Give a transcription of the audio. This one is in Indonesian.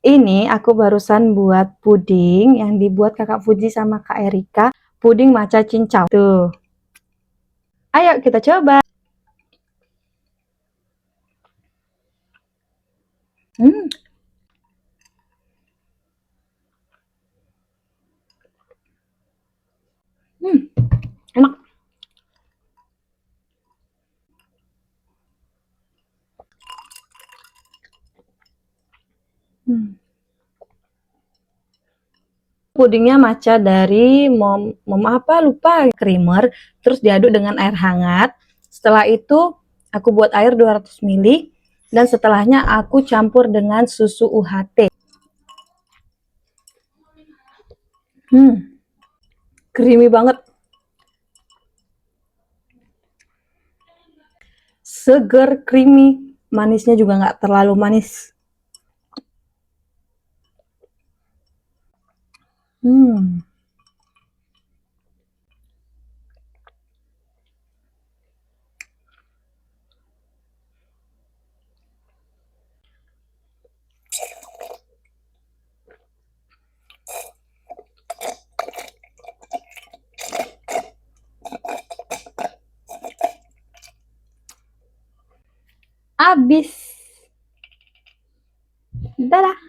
Ini aku barusan buat puding yang dibuat Kakak Fuji sama Kak Erika, puding matcha cincau. Tuh. Ayo kita coba. Hmm, hmm, enak. Hmm. Pudingnya matcha dari mom apa lupa creamer, terus diaduk dengan air hangat. Setelah itu aku buat air 200 ml dan setelahnya aku campur dengan susu UHT. Creamy banget, seger, creamy, manisnya juga nggak terlalu manis. Hmm. Abis. Dadah.